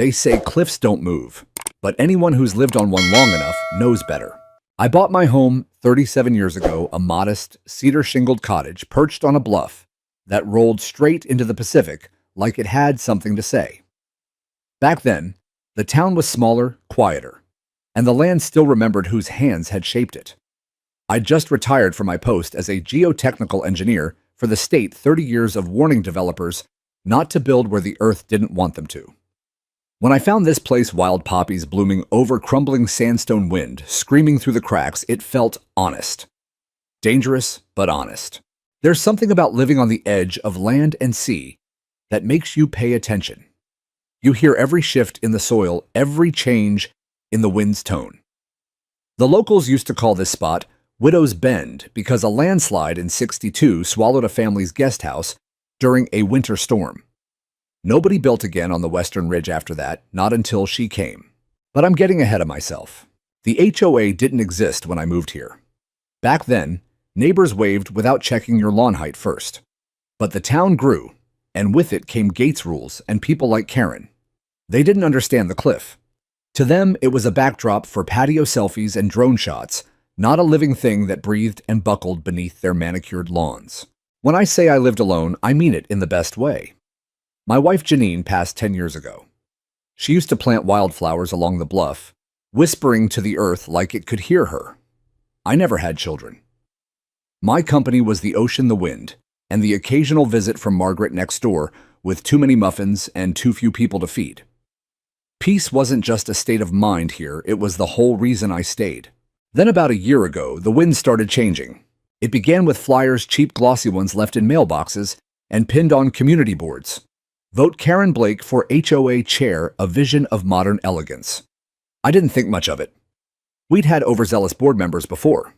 They say cliffs don't move, but anyone who's lived on one long enough knows better. I bought my home 37 years ago, a modest, cedar-shingled cottage perched on a bluff that rolled straight into the Pacific like it had something to say. Back then, the town was smaller, quieter, and the land still remembered whose hands had shaped it. I'd just retired from my post as a geotechnical engineer for the state, 30 years of warning developers not to build where the earth didn't want them to. When I found this place, wild poppies blooming over crumbling sandstone, wind screaming through the cracks, it felt honest. Dangerous, but honest. There's something about living on the edge of land and sea that makes you pay attention. You hear every shift in the soil, every change in the wind's tone. The locals used to call this spot Widow's Bend because a landslide in '62 swallowed a family's guest house during a winter storm. Nobody built again on the Western Ridge after that, not until she came. But I'm getting ahead of myself. The HOA didn't exist when I moved here. Back then, neighbors waved without checking your lawn height first. But the town grew, and with it came gates rules and people like Karen. They didn't understand the cliff. To them, it was a backdrop for patio selfies and drone shots, not a living thing that breathed and buckled beneath their manicured lawns. When I say I lived alone, I mean it in the best way. My wife Janine passed 10 years ago. She used to plant wildflowers along the bluff, whispering to the earth like it could hear her. I never had children. My company was the ocean, the wind, and the occasional visit from Margaret next door with too many muffins and too few people to feed. Peace wasn't just a state of mind here, it was the whole reason I stayed. Then about a year ago, the wind started changing. It began with flyers, cheap glossy ones left in mailboxes and pinned on community boards. Vote Karen Blake for HOA Chair, a vision of modern elegance. I didn't think much of it. We'd had overzealous board members before.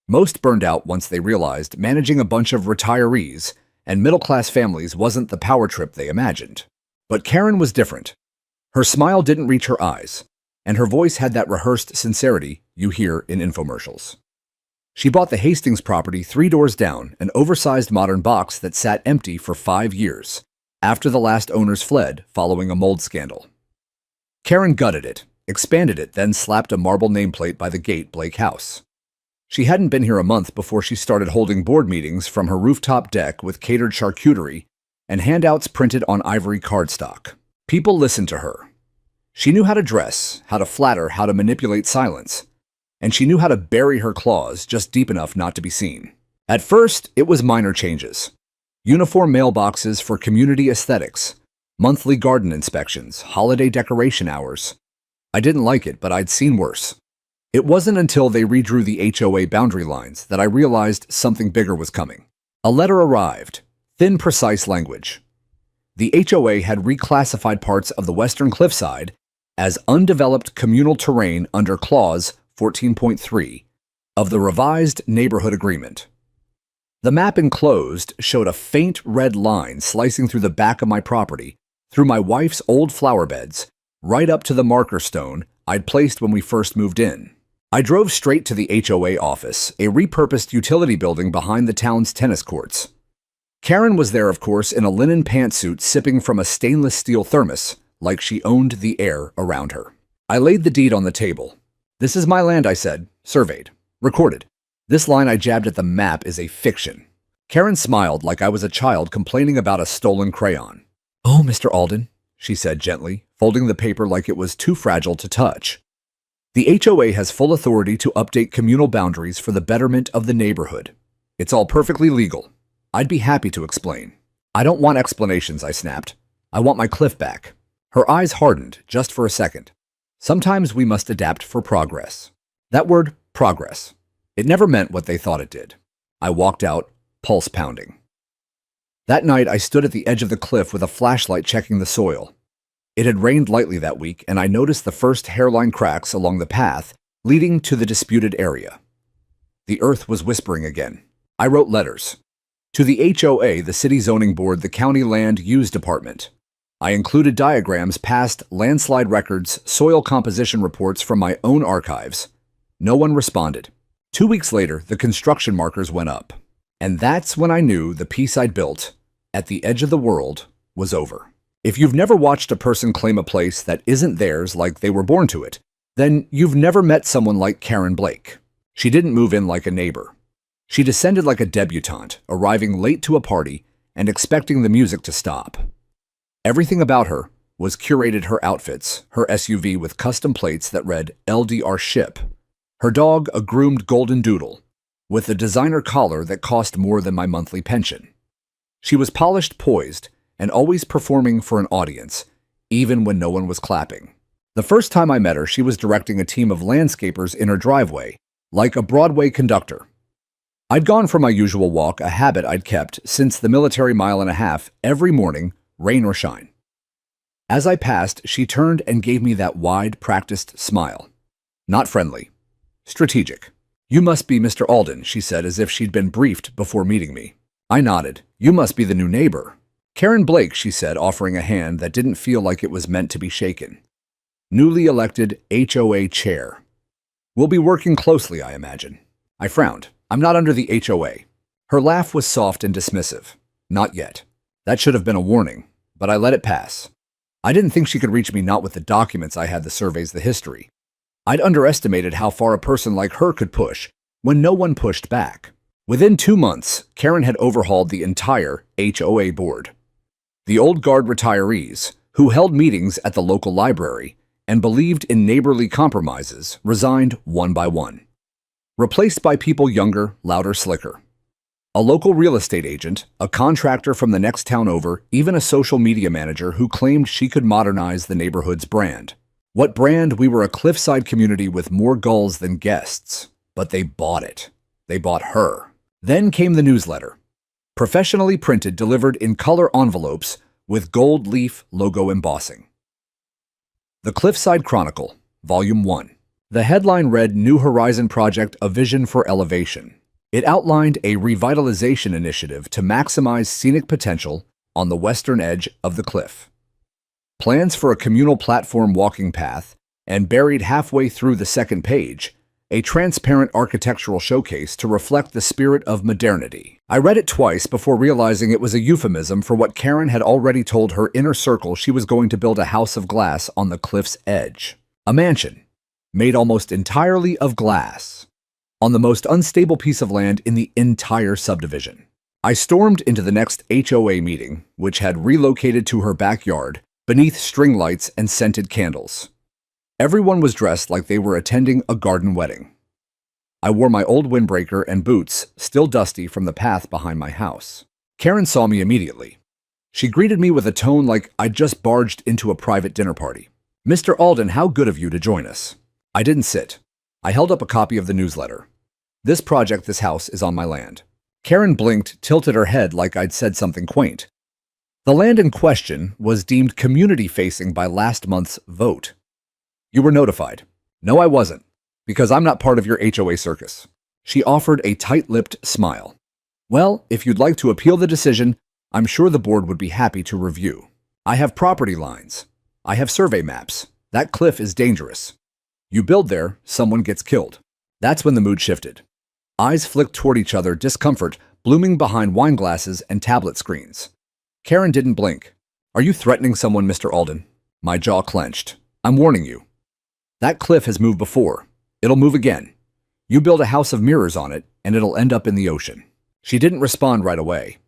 Most burned out once they realized managing a bunch of retirees and middle-class families wasn't the power trip they imagined. But Karen was different. Her smile didn't reach her eyes, and her voice had that rehearsed sincerity you hear in infomercials. She bought the Hastings property 3 doors down, an oversized modern box that sat empty for 5 years, after the last owners fled following a mold scandal. Karen gutted it, expanded it, then slapped a marble nameplate by the gate, Blake House. She hadn't been here a month before she started holding board meetings from her rooftop deck with catered charcuterie and handouts printed on ivory cardstock. People listened to her. She knew how to dress, how to flatter, how to manipulate silence, and she knew how to bury her claws just deep enough not to be seen. At first, it was minor changes. Uniform mailboxes for community aesthetics, monthly garden inspections, holiday decoration hours. I didn't like it, but I'd seen worse. It wasn't until they redrew the HOA boundary lines that I realized something bigger was coming. A letter arrived, thin, precise language. The HOA had reclassified parts of the western cliffside as undeveloped communal terrain under Clause 14.3 of the revised neighborhood agreement. The map enclosed showed a faint red line slicing through the back of my property, through my wife's old flower beds, right up to the marker stone I'd placed when we first moved in. I drove straight to the HOA office, a repurposed utility building behind the town's tennis courts. Karen was there, of course, in a linen pantsuit sipping from a stainless steel thermos, like she owned the air around her. I laid the deed on the table. "This is my land," I said, surveyed, recorded. This line I jabbed at the map is a fiction. Karen smiled like I was a child complaining about a stolen crayon. "Oh, Mr. Alden," she said gently, folding the paper like it was too fragile to touch. "The HOA has full authority to update communal boundaries for the betterment of the neighborhood. It's all perfectly legal. I'd be happy to explain." "I don't want explanations," I snapped. "I want my cliff back." Her eyes hardened just for a second. Sometimes we must adapt for progress. That word, progress. It never meant what they thought it did. I walked out, pulse pounding. That night, I stood at the edge of the cliff with a flashlight checking the soil. It had rained lightly that week, and I noticed the first hairline cracks along the path leading to the disputed area. The earth was whispering again. I wrote letters. To the HOA, the city zoning board, the county land use department. I included diagrams, past landslide records, soil composition reports from my own archives. No one responded. 2 weeks later, the construction markers went up. And that's when I knew the peace I'd built, at the edge of the world, was over. If you've never watched a person claim a place that isn't theirs like they were born to it, then you've never met someone like Karen Blake. She didn't move in like a neighbor. She descended like a debutante, arriving late to a party and expecting the music to stop. Everything about her was curated: her outfits, her SUV with custom plates that read LDR Ship, her dog a groomed golden doodle, with a designer collar that cost more than my monthly pension. She was polished, poised, and always performing for an audience, even when no one was clapping. The first time I met her, she was directing a team of landscapers in her driveway, like a Broadway conductor. I'd gone for my usual walk, a habit I'd kept since the military mile-and-a-half every morning, rain or shine. As I passed, she turned and gave me that wide, practiced smile. Not friendly. Strategic. "You must be Mr. Alden," she said, as if she'd been briefed before meeting me. I nodded. "You must be the new neighbor." "Karen Blake," she said, offering a hand that didn't feel like it was meant to be shaken. "Newly elected HOA chair. We'll be working closely, I imagine." I frowned. "I'm not under the HOA." Her laugh was soft and dismissive. "Not yet." That should have been a warning, but I let it pass. I didn't think she could reach me, not with the documents I had, the surveys, the history. I'd underestimated how far a person like her could push when no one pushed back. Within 2 months, Karen had overhauled the entire HOA board. The old guard retirees, who held meetings at the local library and believed in neighborly compromises, resigned one by one, replaced by people younger, louder, slicker. A local real estate agent, a contractor from the next town over, even a social media manager who claimed she could modernize the neighborhood's brand. What brand? We were a cliffside community with more gulls than guests. But they bought it. They bought her. Then came the newsletter. Professionally printed, delivered in color envelopes with gold leaf logo embossing. The Cliffside Chronicle, Volume 1. The headline read, "New Horizon Project, a Vision for Elevation." It outlined a revitalization initiative to maximize scenic potential on the western edge of the cliff. Plans for a communal platform walking path, and buried halfway through the second page, a transparent architectural showcase to reflect the spirit of modernity. I read it twice before realizing it was a euphemism for what Karen had already told her inner circle: she was going to build a house of glass on the cliff's edge. A mansion, made almost entirely of glass, on the most unstable piece of land in the entire subdivision. I stormed into the next HOA meeting, which had relocated to her backyard, beneath string lights and scented candles. Everyone was dressed like they were attending a garden wedding. I wore my old windbreaker and boots, still dusty from the path behind my house. Karen saw me immediately. She greeted me with a tone like I'd just barged into a private dinner party. "Mr. Alden, how good of you to join us." I didn't sit. I held up a copy of the newsletter. "This project, this house, is on my land." Karen blinked, tilted her head like I'd said something quaint. "The land in question was deemed community-facing by last month's vote." "You were notified." "No, I wasn't, because I'm not part of your HOA circus." She offered a tight-lipped smile. "Well, if you'd like to appeal the decision, I'm sure the board would be happy to review. I have property lines. I have survey maps. That cliff is dangerous. You build there, someone gets killed." That's when the mood shifted. Eyes flicked toward each other, discomfort blooming behind wine glasses and tablet screens. Karen didn't blink. "Are you threatening someone, Mr. Alden?" My jaw clenched. "I'm warning you. That cliff has moved before. It'll move again. You build a house of mirrors on it, and it'll end up in the ocean." She didn't respond right away.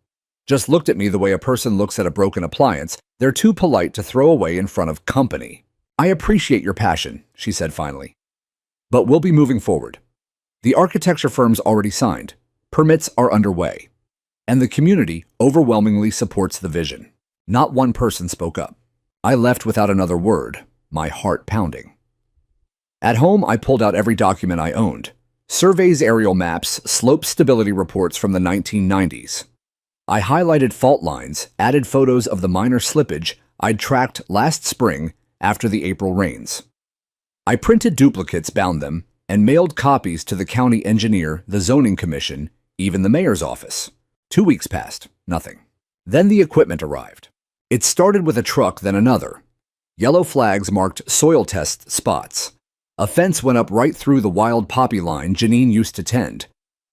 Just looked at me the way a person looks at a broken appliance they're too polite to throw away in front of company. "I appreciate your passion," she said finally. "But we'll be moving forward. The architecture firm's already signed. Permits are underway. And the community overwhelmingly supports the vision." Not one person spoke up. I left without another word, my heart pounding. At home, I pulled out every document I owned. Surveys, aerial maps, slope stability reports from the 1990s. I highlighted fault lines, added photos of the minor slippage I'd tracked last spring after the April rains. I printed duplicates, bound them, and mailed copies to the county engineer, the zoning commission, even the mayor's office. 2 weeks passed, nothing. Then the equipment arrived. It started with a truck, then another. Yellow flags marked soil test spots. A fence went up right through the wild poppy line Janine used to tend.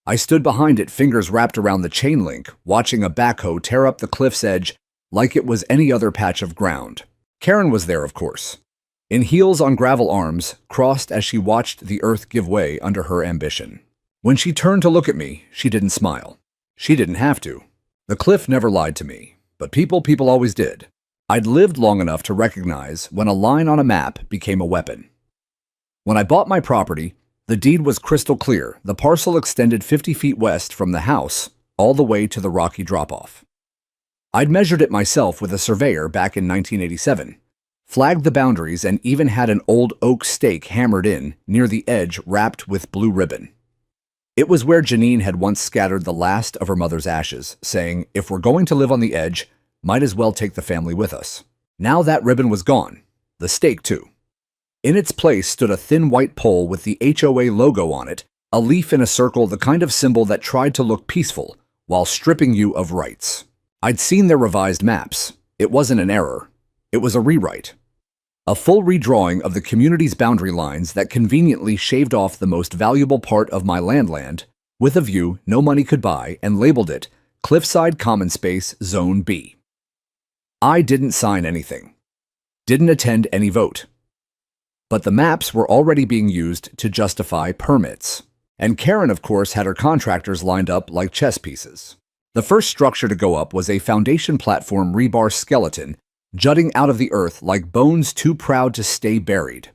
I stood behind it, fingers wrapped around the chain link, watching a backhoe tear up the cliff's edge like it was any other patch of ground. Karen was there, of course, in heels on gravel, arms crossed as she watched the earth give way under her ambition. When she turned to look at me, she didn't smile. She didn't have to. The cliff never lied to me, but people always did. I'd lived long enough to recognize when a line on a map became a weapon. When I bought my property, the deed was crystal clear. The parcel extended 50 feet west from the house all the way to the rocky drop-off. I'd measured it myself with a surveyor back in 1987, flagged the boundaries, and even had an old oak stake hammered in near the edge wrapped with blue ribbon. It was where Janine had once scattered the last of her mother's ashes, saying, "If we're going to live on the edge, might as well take the family with us." Now that ribbon was gone. The stake, too. In its place stood a thin white pole with the HOA logo on it, a leaf in a circle, the kind of symbol that tried to look peaceful while stripping you of rights. I'd seen their revised maps. It wasn't an error. It was a rewrite. A full redrawing of the community's boundary lines that conveniently shaved off the most valuable part of my land with a view no money could buy, and labeled it Cliffside Common Space Zone B. I didn't sign anything. Didn't attend any vote. But the maps were already being used to justify permits. And Karen, of course, had her contractors lined up like chess pieces. The first structure to go up was a foundation platform rebar skeleton jutting out of the earth like bones too proud to stay buried.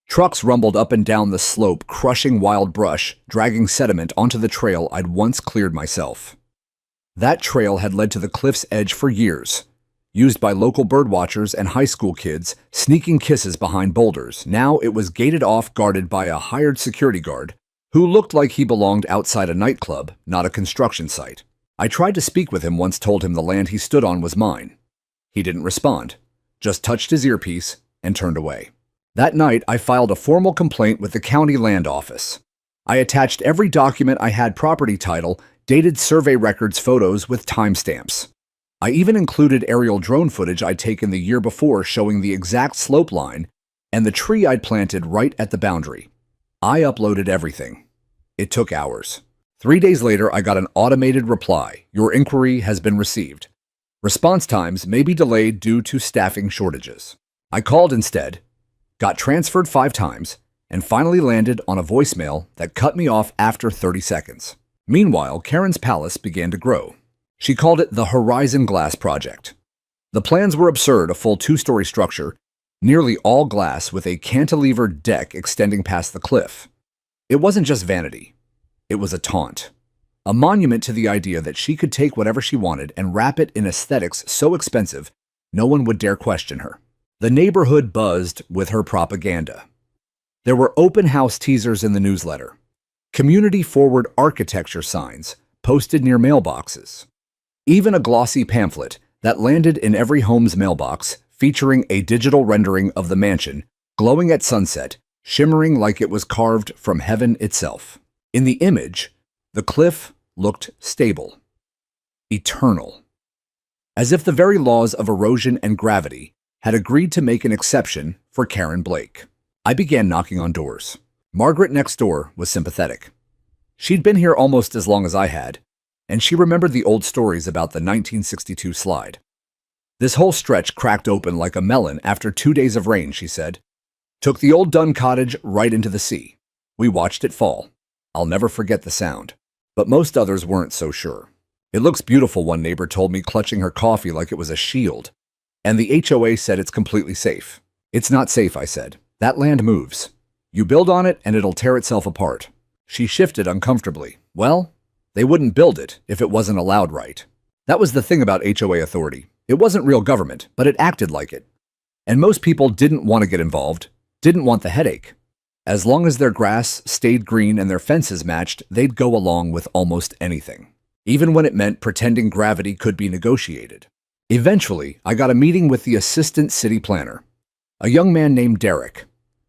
Trucks rumbled up and down the slope, crushing wild brush, dragging sediment onto the trail I'd once cleared myself. That trail had led to the cliff's edge for years, used by local birdwatchers and high school kids sneaking kisses behind boulders. Now it was gated off, guarded by a hired security guard who looked like he belonged outside a nightclub, not a construction site. I tried to speak with him once, told him the land he stood on was mine. He didn't respond, just touched his earpiece and turned away. That night, I filed a formal complaint with the county land office. I attached every document I had: property title, dated survey records, photos with timestamps. I even included aerial drone footage I'd taken the year before showing the exact slope line and the tree I'd planted right at the boundary. I uploaded everything. It took hours. 3 days later, I got an automated reply: "Your inquiry has been received. Response times may be delayed due to staffing shortages." I called instead, got transferred 5 times, and finally landed on a voicemail that cut me off after 30 seconds. Meanwhile, Karen's palace began to grow. She called it the Horizon Glass Project. The plans were absurd: a full 2-story structure, nearly all glass, with a cantilevered deck extending past the cliff. It wasn't just vanity. It was a taunt. A monument to the idea that she could take whatever she wanted and wrap it in aesthetics so expensive no one would dare question her. The neighborhood buzzed with her propaganda. There were open house teasers in the newsletter, community-forward architecture signs posted near mailboxes, even a glossy pamphlet that landed in every home's mailbox featuring a digital rendering of the mansion, glowing at sunset, shimmering like it was carved from heaven itself. In the image, the cliff looked stable, eternal, as if the very laws of erosion and gravity had agreed to make an exception for Karen Blake. I began knocking on doors. Margaret next door was sympathetic. She'd been here almost as long as I had, and she remembered the old stories about the 1962 slide. "This whole stretch cracked open like a melon after 2 days of rain," she said. "Took the old Dunn cottage right into the sea. We watched it fall. I'll never forget the sound." But most others weren't so sure. "It looks beautiful," one neighbor told me, clutching her coffee like it was a shield. "And the HOA said it's completely safe." "It's not safe," I said. "That land moves. You build on it and it'll tear itself apart." She shifted uncomfortably. "Well, they wouldn't build it if it wasn't allowed right." That was the thing about HOA authority. It wasn't real government, but it acted like it. And most people didn't want to get involved, didn't want the headache. As long as their grass stayed green and their fences matched, they'd go along with almost anything, even when it meant pretending gravity could be negotiated. Eventually, I got a meeting with the assistant city planner, a young man named Derek,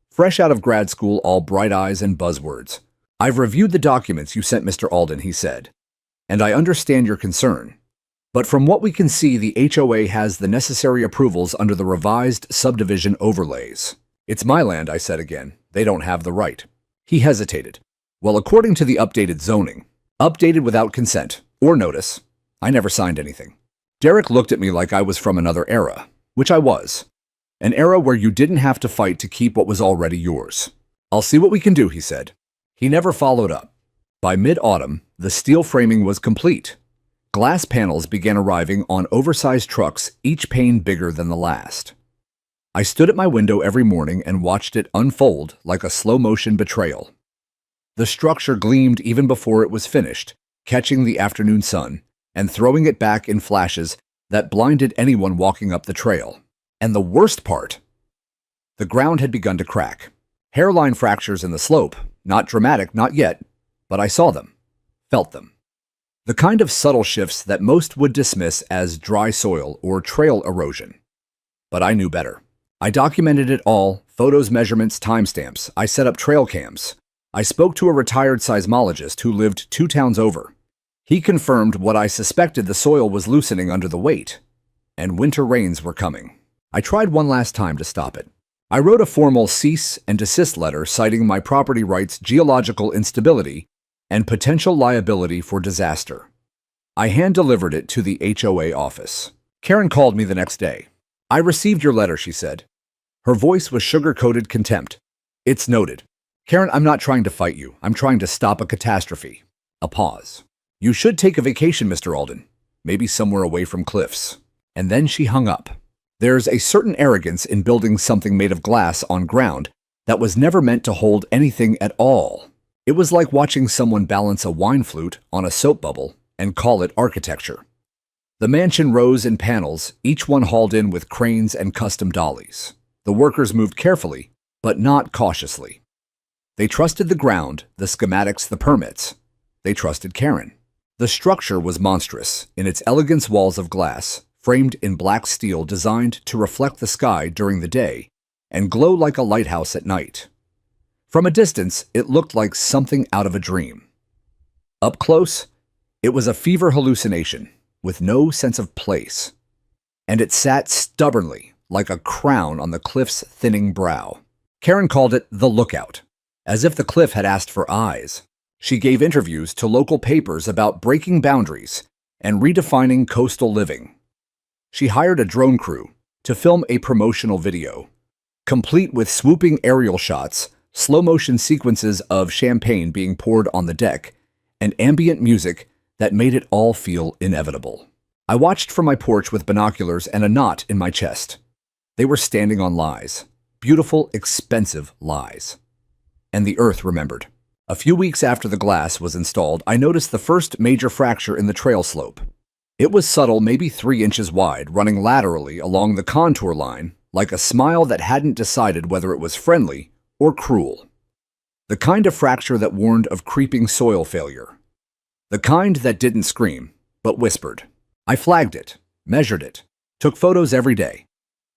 fresh out of grad school, all bright eyes and buzzwords. "I've reviewed the documents you sent, Mr. Alden," he said, "and I understand your concern. But from what we can see, the HOA has the necessary approvals under the revised subdivision overlays." "It's my land," I said again. "They don't have the right." He hesitated. "Well, according to the updated zoning, updated without consent or notice, I never signed anything." Derek looked at me like I was from another era, which I was. An era where you didn't have to fight to keep what was already yours. "I'll see what we can do," he said. He never followed up. By mid-autumn, the steel framing was complete. Glass panels began arriving on oversized trucks, each pane bigger than the last. I stood at my window every morning and watched it unfold like a slow-motion betrayal. The structure gleamed even before it was finished, catching the afternoon sun and throwing it back in flashes that blinded anyone walking up the trail. And the worst part, the ground had begun to crack. Hairline fractures in the slope, not dramatic, not yet, but I saw them, felt them. The kind of subtle shifts that most would dismiss as dry soil or trail erosion. But I knew better. I documented it all, photos, measurements, timestamps. I set up trail cams. I spoke to a retired seismologist who lived 2 towns over. He confirmed what I suspected: the soil was loosening under the weight, and winter rains were coming. I tried one last time to stop it. I wrote a formal cease and desist letter citing my property rights, geological instability, and potential liability for disaster. I hand-delivered it to the HOA office. Karen called me the next day. "I received your letter," she said. Her voice was sugar-coated contempt. "It's noted. Karen, I'm not trying to fight you. I'm trying to stop a catastrophe." A pause. "You should take a vacation, Mr. Alden. Maybe somewhere away from cliffs." And then she hung up. There's a certain arrogance in building something made of glass on ground that was never meant to hold anything at all. It was like watching someone balance a wine flute on a soap bubble and call it architecture. The mansion rose in panels, each one hauled in with cranes and custom dollies. The workers moved carefully, but not cautiously. They trusted the ground, the schematics, the permits. They trusted Karen. The structure was monstrous, in its elegant walls of glass, framed in black steel designed to reflect the sky during the day and glow like a lighthouse at night. From a distance, it looked like something out of a dream. Up close, it was a fever hallucination, with no sense of place. And it sat stubbornly, like a crown on the cliff's thinning brow. Karen called it the lookout, as if the cliff had asked for eyes. She gave interviews to local papers about breaking boundaries and redefining coastal living. She hired a drone crew to film a promotional video, complete with swooping aerial shots, slow-motion sequences of champagne being poured on the deck, and ambient music that made it all feel inevitable. I watched from my porch with binoculars and a knot in my chest. They were standing on lies. Beautiful, expensive lies. And the earth remembered. A few weeks after the glass was installed, I noticed the first major fracture in the trail slope. It was subtle, maybe 3 inches wide, running laterally along the contour line, like a smile that hadn't decided whether it was friendly or cruel. The kind of fracture that warned of creeping soil failure. The kind that didn't scream, but whispered. I flagged it, measured it, took photos every day,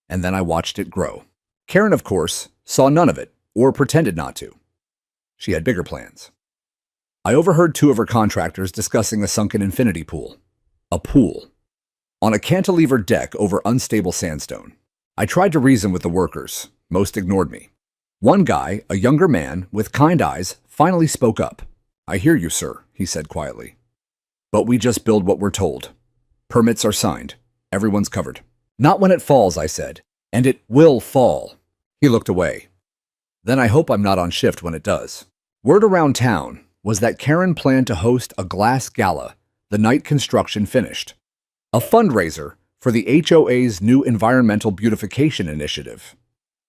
and then I watched it grow. Karen, of course, saw none of it, or pretended not to. She had bigger plans. I overheard 2 of her contractors discussing a sunken infinity pool. A pool. On a cantilevered deck over unstable sandstone. I tried to reason with the workers. Most ignored me. One guy, a younger man with kind eyes, finally spoke up. "I hear you, sir," he said quietly. "But we just build what we're told. Permits are signed. Everyone's covered." "Not when it falls," I said. "And it will fall." He looked away. "Then I hope I'm not on shift when it does." Word around town was that Karen planned to host a glass gala the night construction finished. A fundraiser for the HOA's new environmental beautification initiative.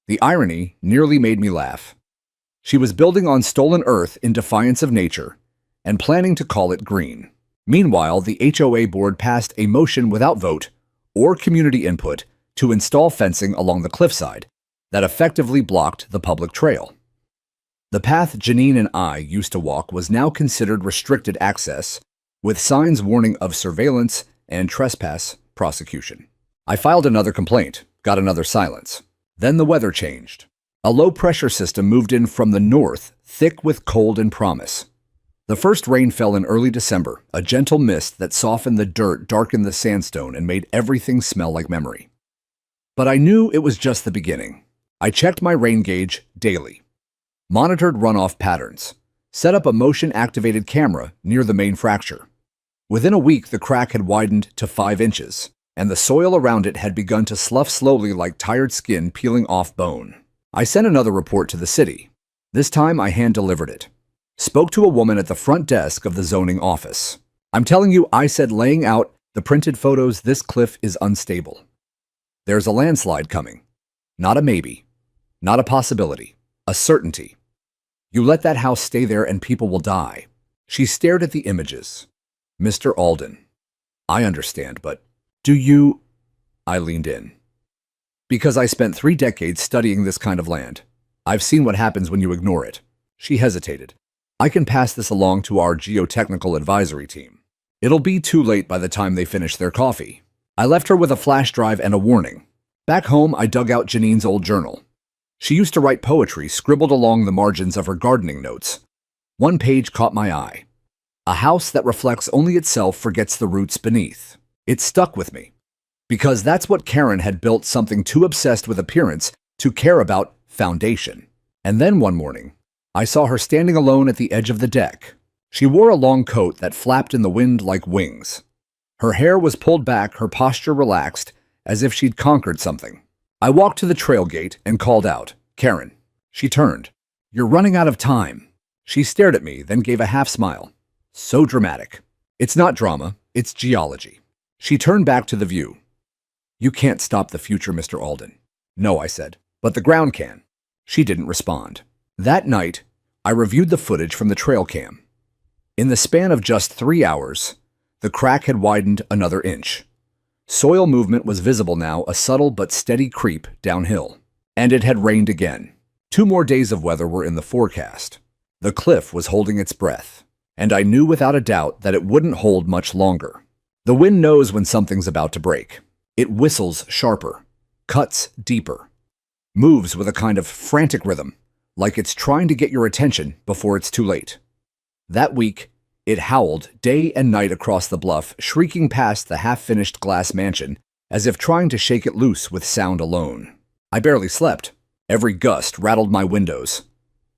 The irony nearly made me laugh. She was building on stolen earth in defiance of nature and planning to call it green. Meanwhile, the HOA board passed a motion without vote or community input to install fencing along the cliffside that effectively blocked the public trail. The path Janine and I used to walk was now considered restricted access, with signs warning of surveillance and trespass prosecution. I filed another complaint, got another silence. Then the weather changed. A low-pressure system moved in from the north, thick with cold and promise. The first rain fell in early December, a gentle mist that softened the dirt, darkened the sandstone, and made everything smell like memory. But I knew it was just the beginning. I checked my rain gauge daily, monitored runoff patterns, set up a motion-activated camera near the main fracture. Within a week, the crack had widened to 5 inches, and the soil around it had begun to slough slowly like tired skin peeling off bone. I sent another report to the city. This time I hand-delivered it. Spoke to a woman at the front desk of the zoning office. I'm telling you, I said, laying out the printed photos, this cliff is unstable. There's a landslide coming. Not a maybe. Not a possibility. A certainty. You let that house stay there and people will die. She stared at the images. Mr. Alden, I understand, but do you... I leaned in. Because I spent 3 decades studying this kind of land. I've seen what happens when you ignore it. She hesitated. I can pass this along to our geotechnical advisory team. It'll be too late by the time they finish their coffee. I left her with a flash drive and a warning. Back home, I dug out Janine's old journal. She used to write poetry scribbled along the margins of her gardening notes. One page caught my eye. A house that reflects only itself forgets the roots beneath. It stuck with me. Because that's what Karen had built, something too obsessed with appearance to care about foundation. And then one morning, I saw her standing alone at the edge of the deck. She wore a long coat that flapped in the wind like wings. Her hair was pulled back, her posture relaxed, as if she'd conquered something. I walked to the trail gate and called out, "Karen." She turned. "You're running out of time." She stared at me, then gave a half smile. So dramatic. It's not drama, it's geology. She turned back to the view. "You can't stop the future, Mr. Alden." "No," I said, "but the ground can." She didn't respond. That night, I reviewed the footage from the trail cam. In the span of just 3 hours, the crack had widened another inch. Soil movement was visible now, a subtle but steady creep downhill. And it had rained again. 2 more days of weather were in the forecast. The cliff was holding its breath, and I knew without a doubt that it wouldn't hold much longer. The wind knows when something's about to break. It whistles sharper, cuts deeper, moves with a kind of frantic rhythm, like it's trying to get your attention before it's too late. That week, it howled day and night across the bluff, shrieking past the half-finished glass mansion, as if trying to shake it loose with sound alone. I barely slept. Every gust rattled my windows.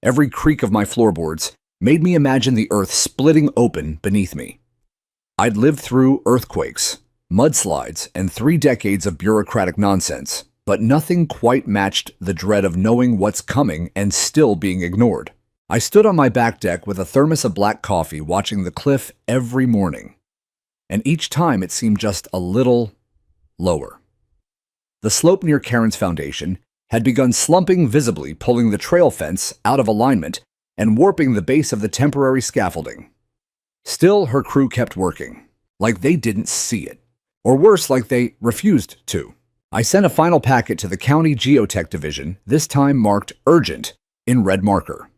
Every creak of my floorboards made me imagine the earth splitting open beneath me. I'd lived through earthquakes, mudslides, and 3 decades of bureaucratic nonsense, but nothing quite matched the dread of knowing what's coming and still being ignored. I stood on my back deck with a thermos of black coffee, watching the cliff every morning. And each time it seemed just a little lower. The slope near Karen's foundation had begun slumping visibly, pulling the trail fence out of alignment and warping the base of the temporary scaffolding. Still, her crew kept working, like they didn't see it. Or worse, like they refused to. I sent a final packet to the county geotech division, this time marked urgent in red marker.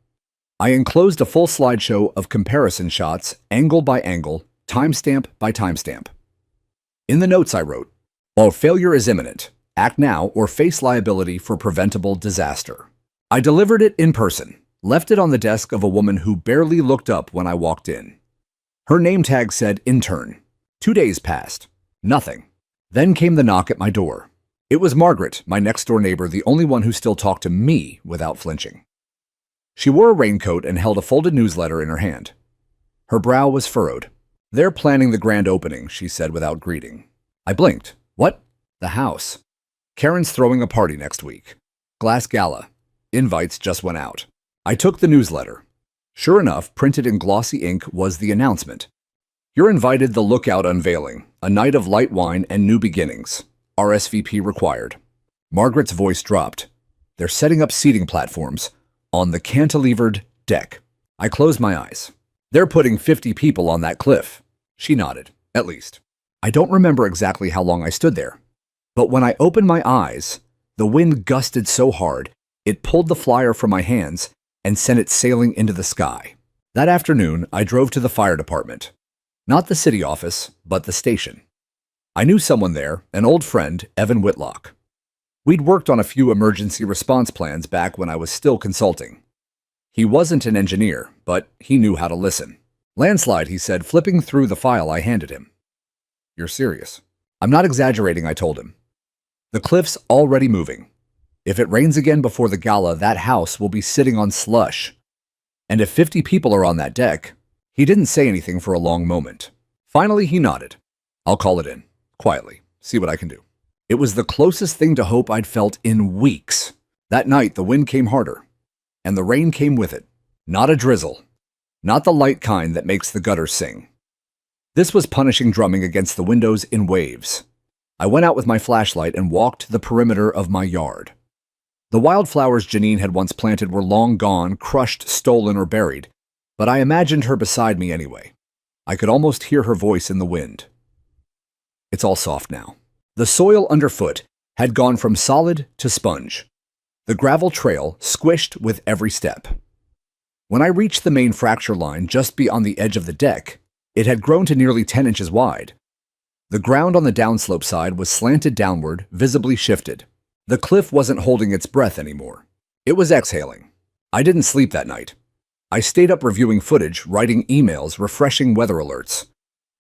I enclosed a full slideshow of comparison shots, angle by angle, timestamp by timestamp. In the notes I wrote, "While failure is imminent, act now or face liability for preventable disaster." I delivered it in person, left it on the desk of a woman who barely looked up when I walked in. Her name tag said intern. 2 days passed. Nothing. Then came the knock at my door. It was Margaret, my next-door neighbor, the only one who still talked to me without flinching. She wore a raincoat and held a folded newsletter in her hand. Her brow was furrowed. "They're planning the grand opening," she said without greeting. I blinked. "What?" "The house. Karen's throwing a party next week. Glass gala. Invites just went out." I took the newsletter. Sure enough, printed in glossy ink was the announcement. "You're invited, the Lookout unveiling, a night of light wine and new beginnings. RSVP required." Margaret's voice dropped. "They're setting up seating platforms on the cantilevered deck." I closed my eyes. "They're putting 50 people on that cliff." She nodded. "At least." I don't remember exactly how long I stood there. But when I opened my eyes, the wind gusted so hard, it pulled the flyer from my hands and sent it sailing into the sky. That afternoon, I drove to the fire department. Not the city office, but the station. I knew someone there, an old friend, Evan Whitlock. We'd worked on a few emergency response plans back when I was still consulting. He wasn't an engineer, but he knew how to listen. "Landslide," he said, flipping through the file I handed him. "You're serious?" "I'm not exaggerating," I told him. "The cliff's already moving. If it rains again before the gala, that house will be sitting on slush. And if 50 people are on that deck..." He didn't say anything for a long moment. Finally, he nodded. "I'll call it in," quietly. see what I can do. It was the closest thing to hope I'd felt in weeks. That night, the wind came harder, and the rain came with it. Not a drizzle, not the light kind that makes the gutters sing. This was punishing drumming against the windows in waves. I went out with my flashlight and walked the perimeter of my yard. The wildflowers Janine had once planted were long gone, crushed, stolen, or buried, but I imagined her beside me anyway. I could almost hear her voice in the wind. It's all soft now. The soil underfoot had gone from solid to sponge. The gravel trail squished with every step. When I reached the main fracture line just beyond the edge of the deck, it had grown to nearly 10 inches wide. The ground on the downslope side was slanted downward, visibly shifted. The cliff wasn't holding its breath anymore. It was exhaling. I didn't sleep that night. I stayed up reviewing footage, writing emails, refreshing weather alerts.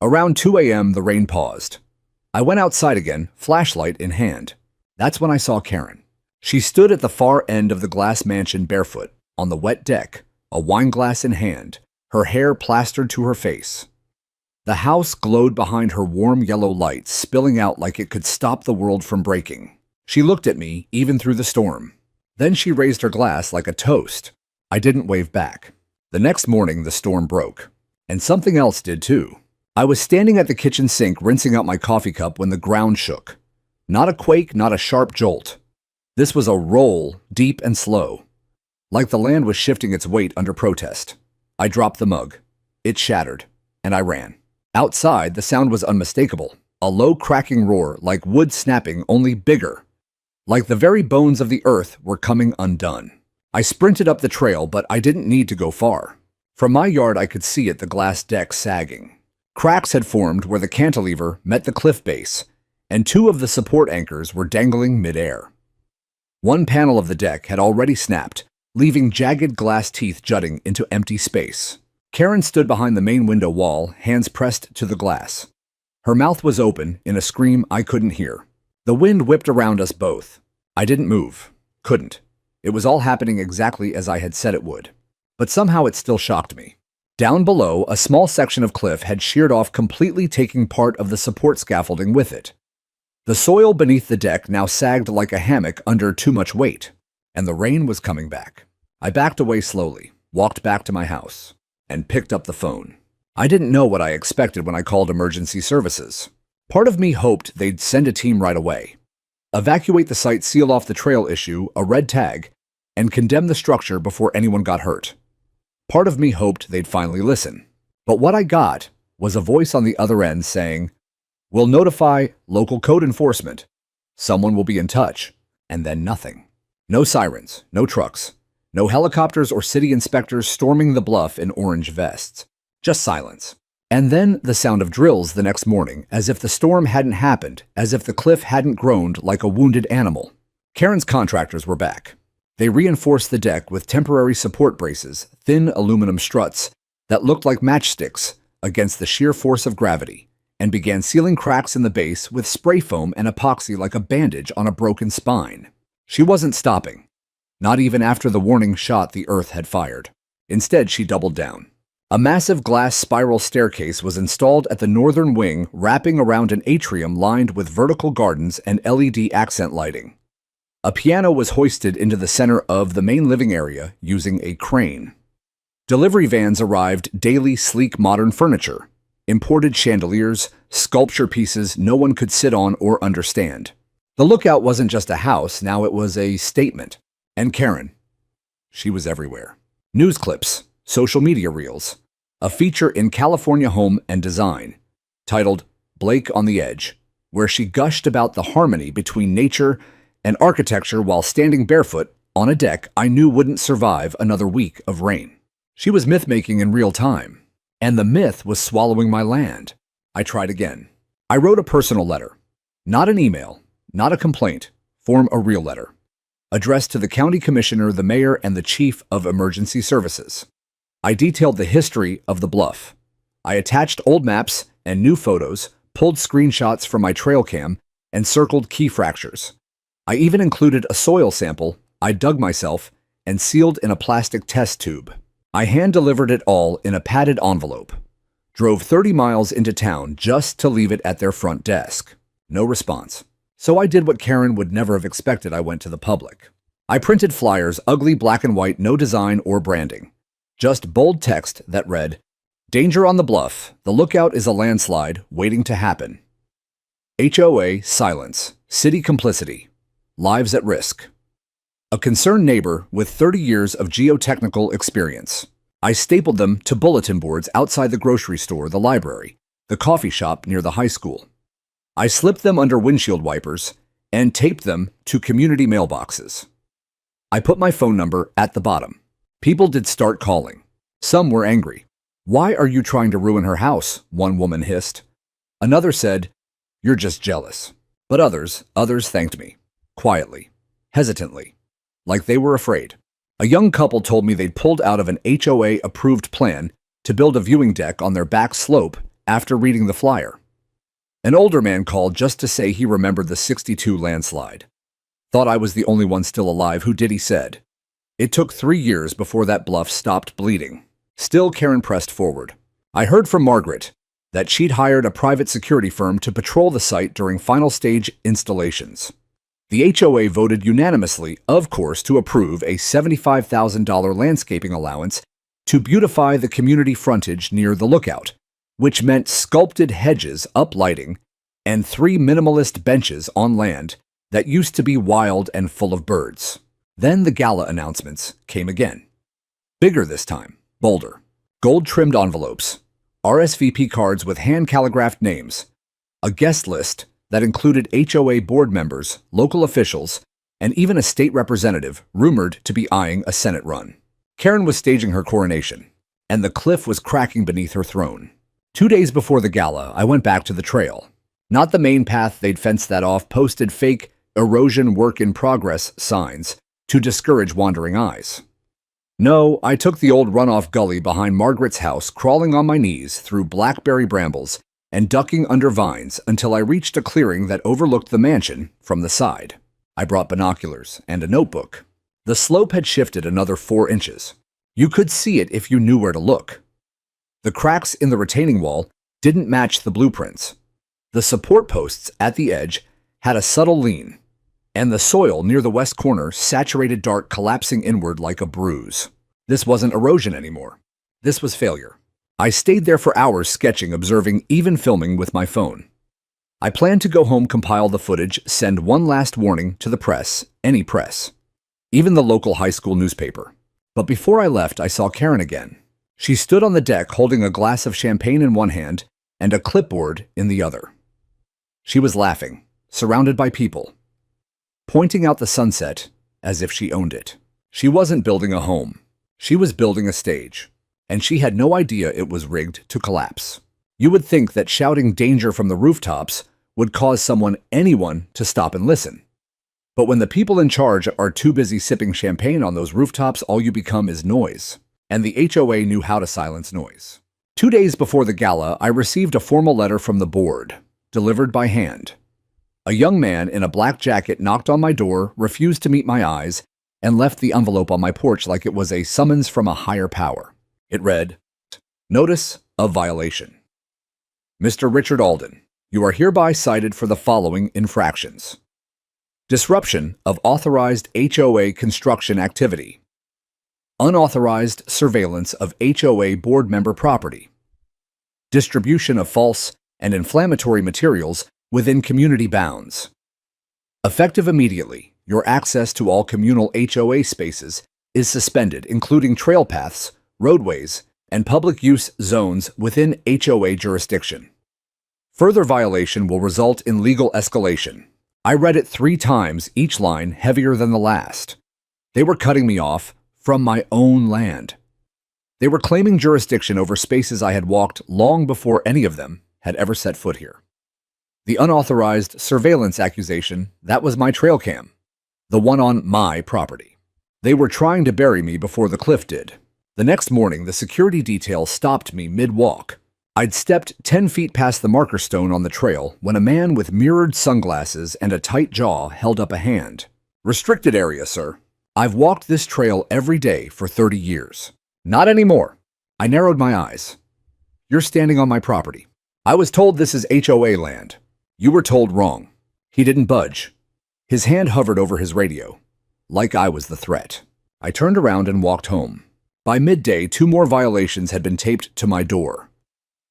Around 2 a.m., the rain paused. I went outside again, flashlight in hand. That's when I saw Karen. She stood at the far end of the glass mansion barefoot, on the wet deck, a wine glass in hand, her hair plastered to her face. The house glowed behind her warm yellow light, spilling out like it could stop the world from breaking. She looked at me, even through the storm. Then she raised her glass like a toast. I didn't wave back. The next morning, the storm broke. And something else did too. I was standing at the kitchen sink rinsing out my coffee cup when the ground shook. Not a quake, not a sharp jolt. This was a roll, deep and slow. Like the land was shifting its weight under protest. I dropped the mug. It shattered, and I ran. Outside, the sound was unmistakable. A low cracking roar, like wood snapping, only bigger. Like the very bones of the earth were coming undone. I sprinted up the trail, but I didn't need to go far. From my yard, I could see it, the glass deck sagging. Cracks had formed where the cantilever met the cliff base, and 2 of the support anchors were dangling midair. One panel of the deck had already snapped, leaving jagged glass teeth jutting into empty space. Karen stood behind the main window wall, hands pressed to the glass. Her mouth was open in a scream I couldn't hear. The wind whipped around us both. I didn't move. Couldn't. It was all happening exactly as I had said it would. But somehow it still shocked me. Down below, a small section of cliff had sheared off, completely taking part of the support scaffolding with it. The soil beneath the deck now sagged like a hammock under too much weight, and the rain was coming back. I backed away slowly, walked back to my house, and picked up the phone. I didn't know what I expected when I called emergency services. Part of me hoped they'd send a team right away, evacuate the site, seal off the trail, issue a red tag, and condemn the structure before anyone got hurt. Part of me hoped they'd finally listen. But what I got was a voice on the other end saying, "We'll notify local code enforcement. Someone will be in touch." And then nothing. No sirens, no trucks, no helicopters or city inspectors storming the bluff in orange vests. Just silence. And then the sound of drills the next morning, as if the storm hadn't happened, as if the cliff hadn't groaned like a wounded animal. Karen's contractors were back. They reinforced the deck with temporary support braces, thin aluminum struts that looked like matchsticks against the sheer force of gravity, and began sealing cracks in the base with spray foam and epoxy like a bandage on a broken spine. She wasn't stopping, not even after the warning shot the earth had fired. Instead, she doubled down. A massive glass spiral staircase was installed at the northern wing, wrapping around an atrium lined with vertical gardens and LED accent lighting. A piano was hoisted into the center of the main living area using a crane. Delivery vans arrived, daily sleek modern furniture, imported chandeliers, sculpture pieces no one could sit on or understand. The lookout wasn't just a house, now it was a statement. And Karen, she was everywhere. News clips, social media reels, a feature in California Home and Design, titled Blake on the Edge, where she gushed about the harmony between nature and architecture while standing barefoot on a deck I knew wouldn't survive another week of rain. She was myth-making in real time, and the myth was swallowing my land. I tried again. I wrote a personal letter. Not an email, not a complaint, form a real letter, addressed to the county commissioner, the mayor, and the chief of emergency services. I detailed the history of the bluff. I attached old maps and new photos, pulled screenshots from my trail cam, and circled key fractures. I even included a soil sample I dug myself and sealed in a plastic test tube. I hand-delivered it all in a padded envelope. Drove 30 miles into town just to leave it at their front desk. No response. So I did what Karen would never have expected. I went to the public. I printed flyers, ugly black and white, no design or branding. Just bold text that read, "Danger on the bluff. The lookout is a landslide waiting to happen. HOA silence. City complicity. Lives at risk." A concerned neighbor with 30 years of geotechnical experience. I stapled them to bulletin boards outside the grocery store, the library, the coffee shop near the high school. I slipped them under windshield wipers and taped them to community mailboxes. I put my phone number at the bottom. People did start calling. Some were angry. "Why are you trying to ruin her house?" one woman hissed. Another said, "You're just jealous." But others thanked me. Quietly. Hesitantly. Like they were afraid. A young couple told me they'd pulled out of an HOA-approved plan to build a viewing deck on their back slope after reading the flyer. An older man called just to say he remembered the '62 landslide. Thought I was the only one still alive. Who did, he said. It took 3 years before that bluff stopped bleeding. Still, Karen pressed forward. I heard from Margaret that she'd hired a private security firm to patrol the site during final stage installations. The HOA voted unanimously, of course, to approve a $75,000 landscaping allowance to beautify the community frontage near the lookout, which meant sculpted hedges, uplighting, and 3 minimalist benches on land that used to be wild and full of birds. Then the gala announcements came again. Bigger this time, bolder. Gold-trimmed envelopes, RSVP cards with hand-calligraphed names, a guest list that included HOA board members, local officials, and even a state representative rumored to be eyeing a Senate run. Karen was staging her coronation, and the cliff was cracking beneath her throne. 2 days before the gala, I went back to the trail. Not the main path, they'd fenced that off, posted fake erosion work in progress signs to discourage wandering eyes. No, I took the old runoff gully behind Margaret's house, crawling on my knees through blackberry brambles and ducking under vines until I reached a clearing that overlooked the mansion from the side. I brought binoculars and a notebook. The slope had shifted another 4 inches. You could see it if you knew where to look. The cracks in the retaining wall didn't match the blueprints. The support posts at the edge had a subtle lean, and the soil near the west corner saturated dark, collapsing inward like a bruise. This wasn't erosion anymore. This was failure. I stayed there for hours sketching, observing, even filming with my phone. I planned to go home, compile the footage, send one last warning to the press, any press, even the local high school newspaper. But before I left, I saw Karen again. She stood on the deck holding a glass of champagne in one hand and a clipboard in the other. She was laughing, surrounded by people, pointing out the sunset as if she owned it. She wasn't building a home. She was building a stage. And she had no idea it was rigged to collapse. You would think that shouting danger from the rooftops would cause anyone to stop and listen. But when the people in charge are too busy sipping champagne on those rooftops, all you become is noise. And the HOA knew how to silence noise. 2 days before the gala, I received a formal letter from the board, delivered by hand. A young man in a black jacket knocked on my door, refused to meet my eyes, and left the envelope on my porch like it was a summons from a higher power. It read, "Notice of violation. Mr. Richard Alden, you are hereby cited for the following infractions: disruption of authorized HOA construction activity, unauthorized surveillance of HOA board member property, distribution of false and inflammatory materials within community bounds. Effective immediately, your access to all communal HOA spaces is suspended, including trail paths, roadways, and public use zones within HOA jurisdiction. Further violation will result in legal escalation." I read it 3 times, each line heavier than the last. They were cutting me off from my own land. They were claiming jurisdiction over spaces I had walked long before any of them had ever set foot here. The unauthorized surveillance accusation, that was my trail cam, the one on my property. They were trying to bury me before the cliff did. The next morning, the security detail stopped me mid-walk. I'd stepped 10 feet past the marker stone on the trail when a man with mirrored sunglasses and a tight jaw held up a hand. "Restricted area, sir. I've walked this trail every day for 30 years. Not anymore." I narrowed my eyes. "You're standing on my property. I was told this is HOA land. You were told wrong." He didn't budge. His hand hovered over his radio, like I was the threat. I turned around and walked home. By midday, 2 more violations had been taped to my door.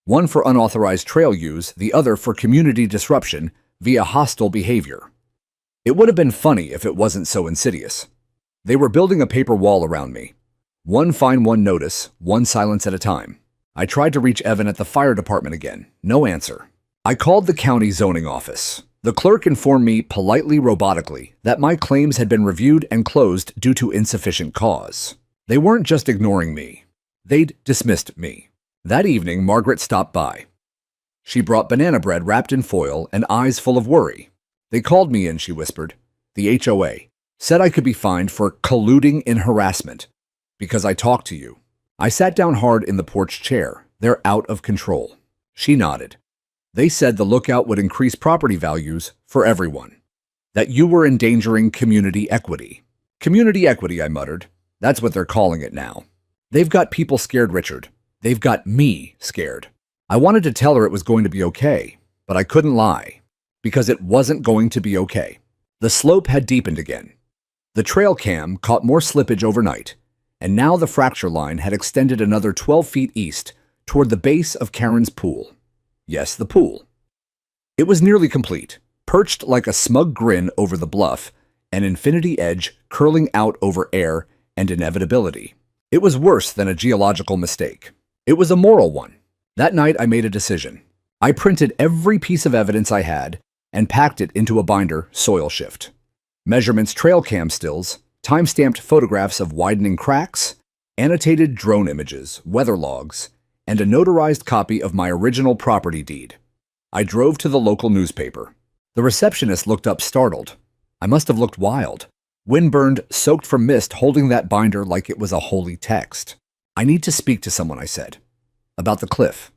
One for unauthorized trail use, the other for community disruption via hostile behavior. It would have been funny if it wasn't so insidious. They were building a paper wall around me. One fine, one notice, one silence at a time. I tried to reach Evan at the fire department again. No answer. I called the county zoning office. The clerk informed me politely, robotically, that my claims had been reviewed and closed due to insufficient cause. They weren't just ignoring me. They'd dismissed me. That evening, Margaret stopped by. She brought banana bread wrapped in foil and eyes full of worry. They called me in, she whispered. The HOA said I could be fined for colluding in harassment because I talked to you. I sat down hard in the porch chair. They're out of control. She nodded. They said the lookout would increase property values for everyone. That you were endangering community equity. Community equity, I muttered. That's what they're calling it now. They've got people scared, Richard. They've got me scared. I wanted to tell her it was going to be okay, but I couldn't lie, because it wasn't going to be okay. The slope had deepened again. The trail cam caught more slippage overnight, and now the fracture line had extended another 12 feet east toward the base of Karen's pool. Yes, the pool. It was nearly complete, perched like a smug grin over the bluff, an infinity edge curling out over air and inevitability. It was worse than a geological mistake. It was a moral one. That night I made a decision. I printed every piece of evidence I had and packed it into a binder, soil shift. Measurements, trail cam stills, time-stamped photographs of widening cracks, annotated drone images, weather logs, and a notarized copy of my original property deed. I drove to the local newspaper. The receptionist looked up startled. I must have looked wild. Windburned, soaked from mist, holding that binder like it was a holy text. I need to speak to someone, I said. About the cliff.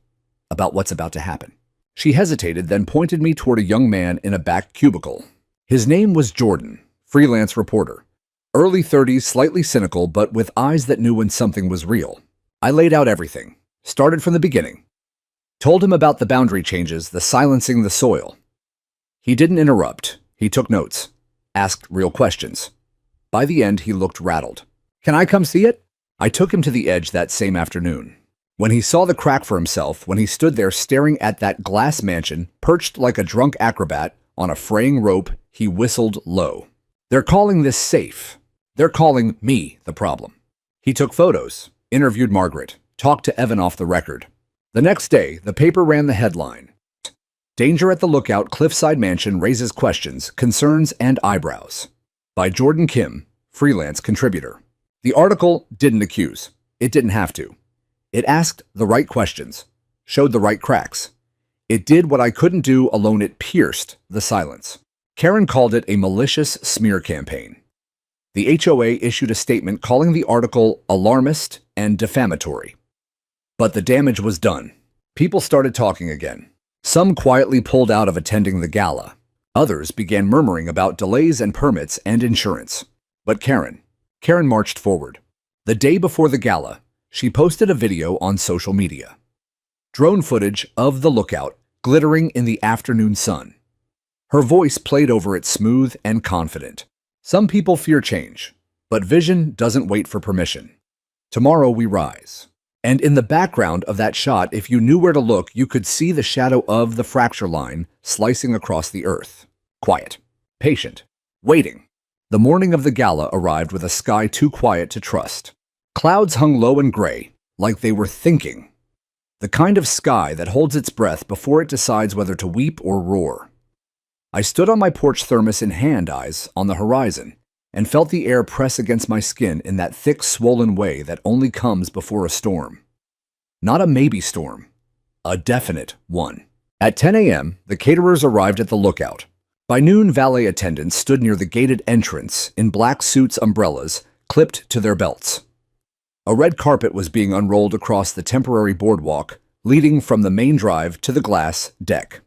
About what's about to happen. She hesitated, then pointed me toward a young man in a back cubicle. His name was Jordan, freelance reporter. Early 30s, slightly cynical, but with eyes that knew when something was real. I laid out everything. Started from the beginning. Told him about the boundary changes, the silencing the soil. He didn't interrupt. He took notes. Asked real questions. By the end, he looked rattled. Can I come see it? I took him to the edge that same afternoon. When he saw the crack for himself, when he stood there staring at that glass mansion, perched like a drunk acrobat on a fraying rope, he whistled low. They're calling this safe. They're calling me the problem. He took photos, interviewed Margaret, talked to Evan off the record. The next day, the paper ran the headline. Danger at the Lookout Cliffside Mansion raises questions, concerns, and eyebrows. By Jordan Kim, freelance contributor. The article didn't accuse. It didn't have to. It asked the right questions, showed the right cracks. It did what I couldn't do alone. It pierced the silence. Karen called it a malicious smear campaign. The HOA issued a statement calling the article alarmist and defamatory. But the damage was done. People started talking again. Some quietly pulled out of attending the gala. Others began murmuring about delays and permits and insurance. But Karen marched forward. The day before the gala, she posted a video on social media. Drone footage of the lookout glittering in the afternoon sun. Her voice played over it smooth and confident. Some people fear change, but vision doesn't wait for permission. Tomorrow we rise. And in the background of that shot, if you knew where to look, you could see the shadow of the fracture line slicing across the earth. Quiet, patient, waiting. The morning of the gala arrived with a sky too quiet to trust. Clouds hung low and gray, like they were thinking. The kind of sky that holds its breath before it decides whether to weep or roar. I stood on my porch, thermos in hand, eyes on the horizon, and felt the air press against my skin in that thick, swollen way that only comes before a storm. Not a maybe storm, a definite one. At 10 a.m., the caterers arrived at the lookout. By noon, valet attendants stood near the gated entrance in black suits, umbrellas clipped to their belts. A red carpet was being unrolled across the temporary boardwalk leading from the main drive to the glass deck.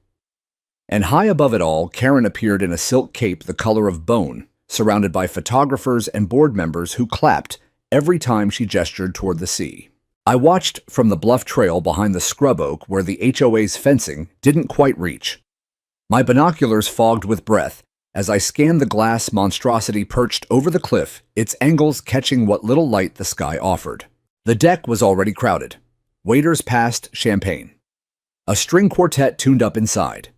And high above it all, Karen appeared in a silk cape the color of bone, surrounded by photographers and board members who clapped every time she gestured toward the sea. I watched from the bluff trail behind the scrub oak where the HOA's fencing didn't quite reach. My binoculars fogged with breath as I scanned the glass monstrosity perched over the cliff, its angles catching what little light the sky offered. The deck was already crowded. Waiters passed champagne. A string quartet tuned up inside.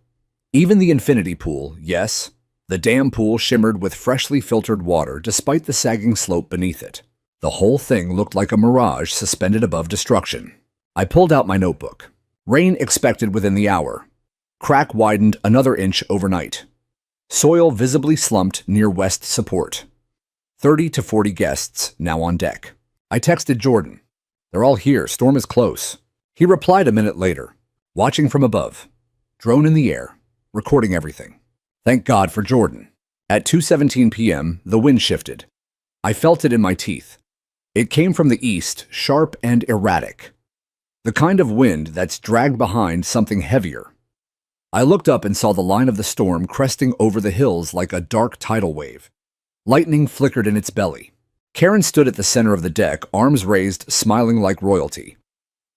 Even the infinity pool, yes, the damn pool shimmered with freshly filtered water despite the sagging slope beneath it. The whole thing looked like a mirage suspended above destruction. I pulled out my notebook. Rain expected within the hour. Crack widened another inch overnight. Soil visibly slumped near west support. 30 to 40 guests now on deck. I texted Jordan. They're all here, storm is close. He replied a minute later, watching from above. Drone in the air, recording everything. Thank God for Jordan. At 2:17 p.m., the wind shifted. I felt it in my teeth. It came from the east, sharp and erratic. The kind of wind that's dragged behind something heavier. I looked up and saw the line of the storm cresting over the hills like a dark tidal wave. Lightning flickered in its belly. Karen stood at the center of the deck, arms raised, smiling like royalty.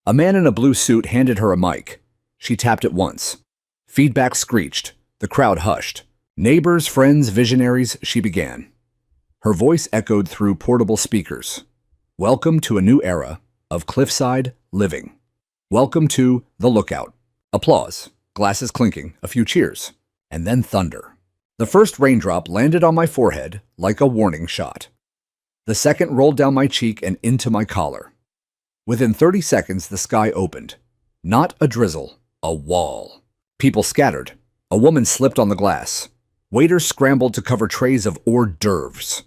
A man in a blue suit handed her a mic. She tapped it once. Feedback screeched. The crowd hushed. Neighbors, friends, visionaries, she began. Her voice echoed through portable speakers. Welcome to a new era of cliffside living. Welcome to The Lookout. Applause. Glasses clinking, a few cheers, and then thunder. The first raindrop landed on my forehead like a warning shot. The second rolled down my cheek and into my collar. Within 30 seconds, the sky opened. Not a drizzle, a wall. People scattered. A woman slipped on the glass. Waiters scrambled to cover trays of hors d'oeuvres.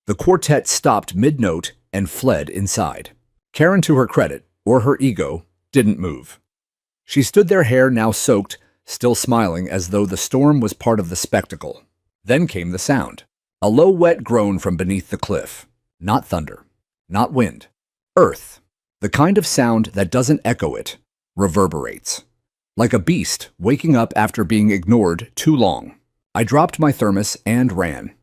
The quartet stopped mid-note and fled inside. Karen, to her credit, or her ego, didn't move. She stood there, hair now soaked, still smiling as though the storm was part of the spectacle. Then came the sound. A low, wet groan from beneath the cliff. Not thunder. Not wind. Earth. The kind of sound that doesn't echo, it reverberates. Like a beast waking up after being ignored too long. I dropped my thermos and ran.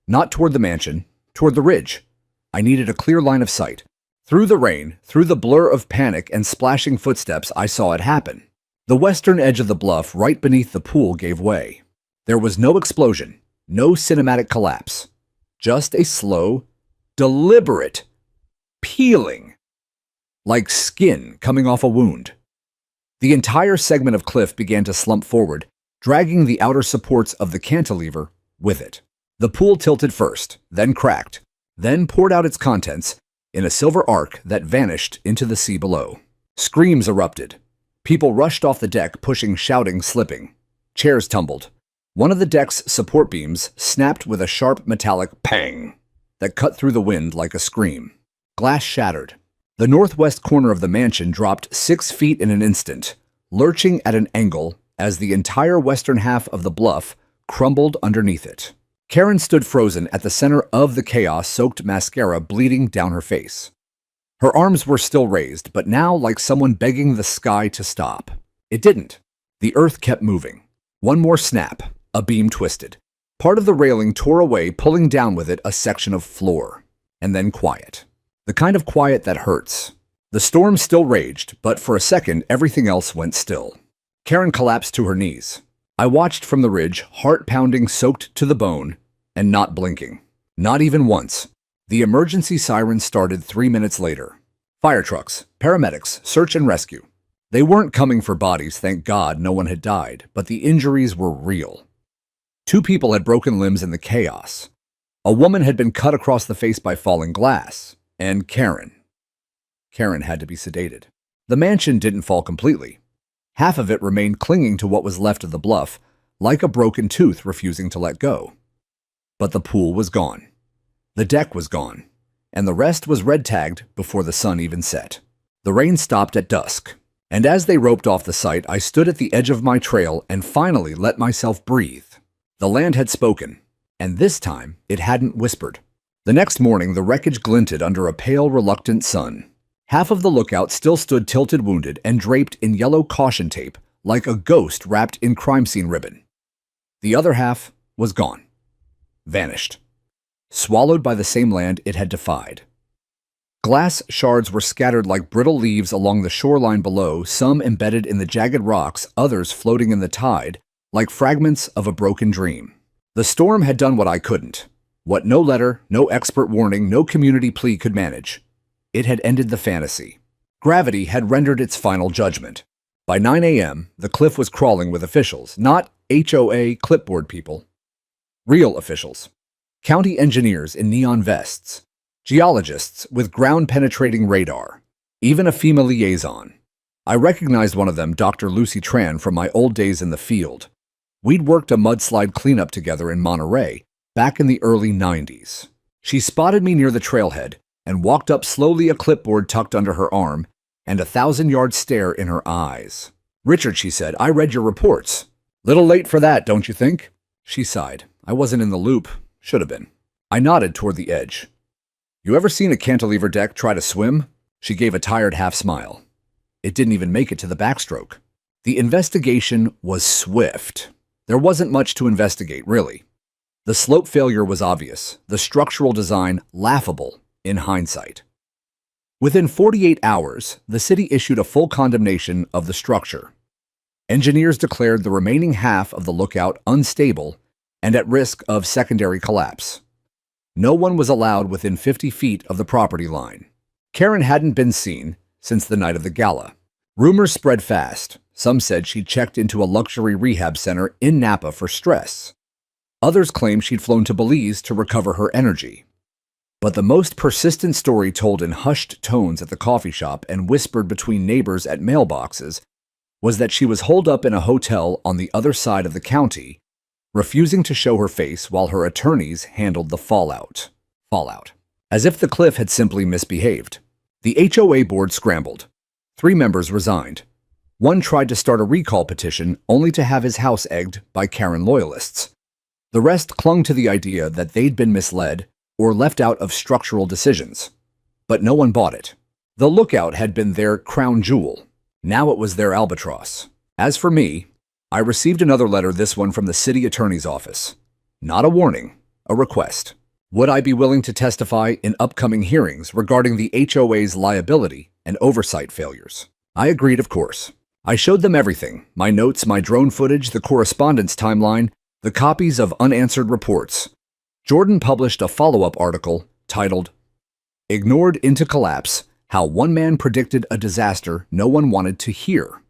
Not toward the mansion, toward the ridge. I needed a clear line of sight. Through the rain, through the blur of panic and splashing footsteps, I saw it happen. The western edge of the bluff right beneath the pool gave way. There was no explosion, no cinematic collapse. Just a slow, deliberate peeling. Like skin coming off a wound. The entire segment of cliff began to slump forward, dragging the outer supports of the cantilever with it. The pool tilted first, then cracked, then poured out its contents in a silver arc that vanished into the sea below. Screams erupted. People rushed off the deck, pushing, shouting, slipping. Chairs tumbled. One of the deck's support beams snapped with a sharp metallic pang that cut through the wind like a scream. Glass shattered. The northwest corner of the mansion dropped 6 feet in an instant, lurching at an angle as the entire western half of the bluff crumbled underneath it. Karen stood frozen at the center of the chaos-soaked mascara bleeding down her face. Her arms were still raised, but now like someone begging the sky to stop. It didn't. The earth kept moving. One more snap. A beam twisted. Part of the railing tore away, pulling down with it a section of floor. And then quiet. The kind of quiet that hurts. The storm still raged, but for a second everything else went still. Karen collapsed to her knees. I watched from the ridge, heart pounding, soaked to the bone, and not blinking. Not even once. The emergency siren started 3 minutes later. Fire trucks, paramedics, search and rescue. They weren't coming for bodies, thank God no one had died, but the injuries were real. 2 people had broken limbs in the chaos. A woman had been cut across the face by falling glass. And Karen had to be sedated. The mansion didn't fall completely. Half of it remained clinging to what was left of the bluff, like a broken tooth refusing to let go. But the pool was gone. The deck was gone. And the rest was red-tagged before the sun even set. The rain stopped at dusk. And as they roped off the site, I stood at the edge of my trail and finally let myself breathe. The land had spoken. And this time, it hadn't whispered. The next morning, the wreckage glinted under a pale, reluctant sun. Half of the lookout still stood tilted, wounded, and draped in yellow caution tape, like a ghost wrapped in crime scene ribbon. The other half was gone. Vanished. Swallowed by the same land it had defied. Glass shards were scattered like brittle leaves along the shoreline below, some embedded in the jagged rocks, others floating in the tide, like fragments of a broken dream. The storm had done what I couldn't, what no letter, no expert warning, no community plea could manage. It had ended the fantasy. Gravity had rendered its final judgment. By 9 a.m., the cliff was crawling with officials, not HOA clipboard people. Real officials. County engineers in neon vests. Geologists with ground-penetrating radar. Even a FEMA liaison. I recognized one of them, Dr. Lucy Tran, from my old days in the field. We'd worked a mudslide cleanup together in Monterey back in the early 90s. She spotted me near the trailhead and walked up slowly, a clipboard tucked under her arm and a 1,000-yard stare in her eyes. "Richard," she said, "I read your reports." "Little late for that, don't you think?" She sighed. I wasn't in the loop. Should have been. I nodded toward the edge. "You ever seen a cantilever deck try to swim?" She gave a tired half smile. It didn't even make it to the backstroke. The investigation was swift. There wasn't much to investigate, really. The slope failure was obvious, the structural design laughable in hindsight. Within 48 hours, the city issued a full condemnation of the structure. Engineers declared the remaining half of the lookout unstable and at risk of secondary collapse. No one was allowed within 50 feet of the property line. Karen hadn't been seen since the night of the gala. Rumors spread fast. Some said she'd checked into a luxury rehab center in Napa for stress. Others claimed she'd flown to Belize to recover her energy. But the most persistent story, told in hushed tones at the coffee shop and whispered between neighbors at mailboxes, was that she was holed up in a hotel on the other side of the county, refusing to show her face while her attorneys handled the fallout. As if the cliff had simply misbehaved. The HOA board scrambled. 3 members resigned. One tried to start a recall petition only to have his house egged by Karen loyalists. The rest clung to the idea that they'd been misled or left out of structural decisions. But no one bought it. The lookout had been their crown jewel. Now it was their albatross. As for me, I received another letter, this one from the city attorney's office. Not a warning, a request. Would I be willing to testify in upcoming hearings regarding the HOA's liability and oversight failures? I agreed, of course. I showed them everything: my notes, my drone footage, the correspondence timeline, the copies of unanswered reports. Jordan published a follow-up article titled, "Ignored into Collapse: How One Man Predicted a Disaster No One Wanted to Hear."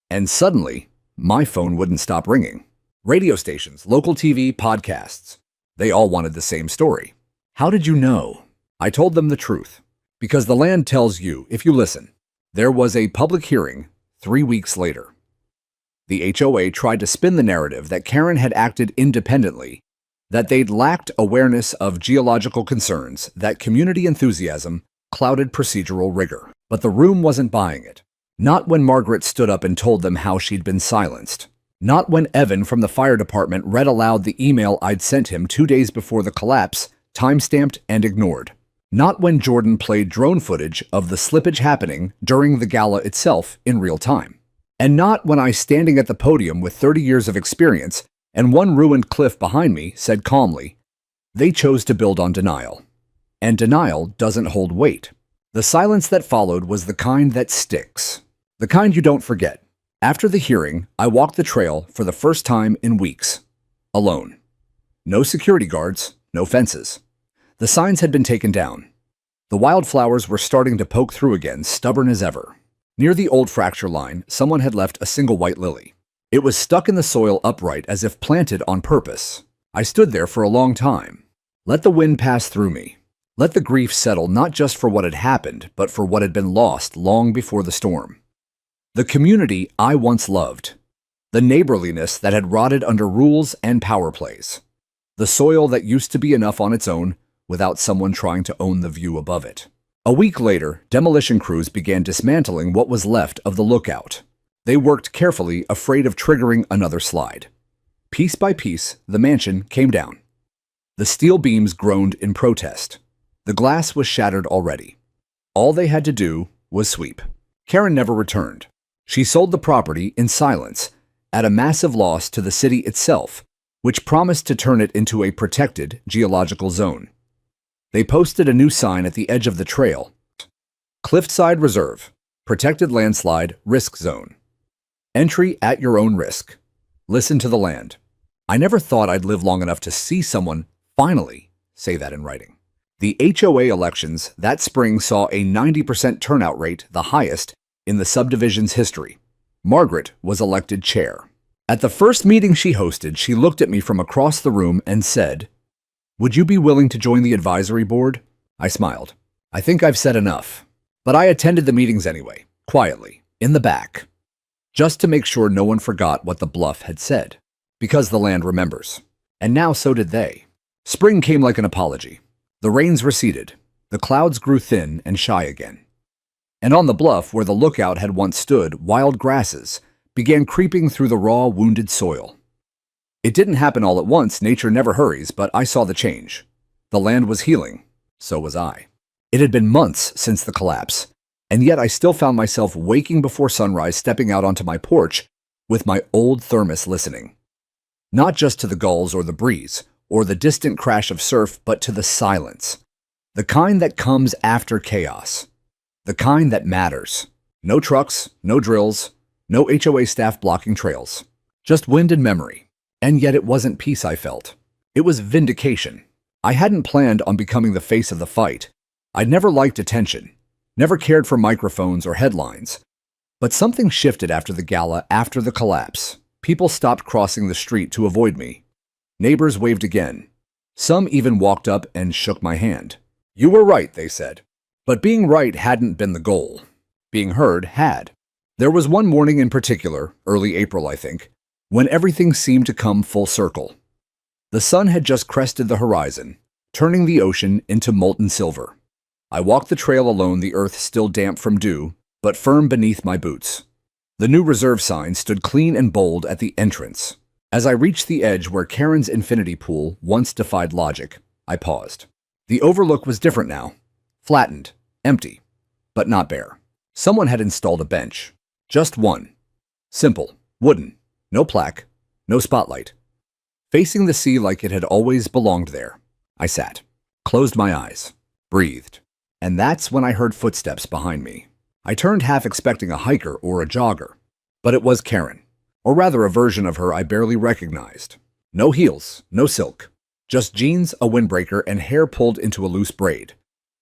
And suddenly, my phone wouldn't stop ringing. Radio stations, local TV, podcasts. They all wanted the same story. "How did you know?" I told them the truth. Because the land tells you if you listen. There was a public hearing 3 weeks later. The HOA tried to spin the narrative that Karen had acted independently, that they'd lacked awareness of geological concerns, that community enthusiasm clouded procedural rigor. But the room wasn't buying it. Not when Margaret stood up and told them how she'd been silenced. Not when Evan from the fire department read aloud the email I'd sent him 2 days before the collapse, time-stamped and ignored. Not when Jordan played drone footage of the slippage happening during the gala itself in real time. And not when I, standing at the podium with 30 years of experience and one ruined cliff behind me, said calmly, "They chose to build on denial. And denial doesn't hold weight." The silence that followed was the kind that sticks. The kind you don't forget. After the hearing, I walked the trail for the first time in weeks. Alone. No security guards, no fences. The signs had been taken down. The wildflowers were starting to poke through again, stubborn as ever. Near the old fracture line, someone had left a single white lily. It was stuck in the soil upright as if planted on purpose. I stood there for a long time. Let the wind pass through me. Let the grief settle, not just for what had happened, but for what had been lost long before the storm. The community I once loved. The neighborliness that had rotted under rules and power plays. The soil that used to be enough on its own without someone trying to own the view above it. A week later, demolition crews began dismantling what was left of the lookout. They worked carefully, afraid of triggering another slide. Piece by piece, the mansion came down. The steel beams groaned in protest. The glass was shattered already. All they had to do was sweep. Karen never returned. She sold the property in silence, at a massive loss to the city itself, which promised to turn it into a protected geological zone. They posted a new sign at the edge of the trail. Cliffside Reserve, Protected Landslide Risk Zone. Entry at your own risk. Listen to the land. I never thought I'd live long enough to see someone finally say that in writing. The HOA elections that spring saw a 90% turnout rate, the highest in the subdivision's history. Margaret was elected chair. At the first meeting she hosted, she looked at me from across the room and said, "Would you be willing to join the advisory board?" I smiled. I think I've said enough. But I attended the meetings anyway, quietly, in the back, just to make sure no one forgot what the bluff had said. Because the land remembers. And now so did they. Spring came like an apology. The rains receded. The clouds grew thin and shy again. And on the bluff where the lookout had once stood, wild grasses began creeping through the raw, wounded soil. It didn't happen all at once. Nature never hurries, but I saw the change. The land was healing. So was I. It had been months since the collapse, and yet I still found myself waking before sunrise, stepping out onto my porch with my old thermos listening. Not just to the gulls or the breeze, or the distant crash of surf, but to the silence. The kind that comes after chaos. The kind that matters. No trucks, no drills, no HOA staff blocking trails. Just wind and memory. And yet it wasn't peace I felt. It was vindication. I hadn't planned on becoming the face of the fight. I'd never liked attention, never cared for microphones or headlines. But something shifted after the gala, after the collapse. People stopped crossing the street to avoid me. Neighbors waved again. Some even walked up and shook my hand. "You were right," they said. But being right hadn't been the goal. Being heard had. There was one morning in particular, early April I think, when everything seemed to come full circle. The sun had just crested the horizon, turning the ocean into molten silver. I walked the trail alone, the earth still damp from dew, but firm beneath my boots. The new reserve sign stood clean and bold at the entrance. As I reached the edge where Karen's infinity pool once defied logic, I paused. The overlook was different now. Flattened, empty, but not bare. Someone had installed a bench. Just one. Simple, wooden, no plaque, no spotlight. Facing the sea like it had always belonged there. I sat, closed my eyes, breathed. And that's when I heard footsteps behind me. I turned half expecting a hiker or a jogger. But it was Karen, or rather a version of her I barely recognized. No heels, no silk. Just jeans, a windbreaker, and hair pulled into a loose braid.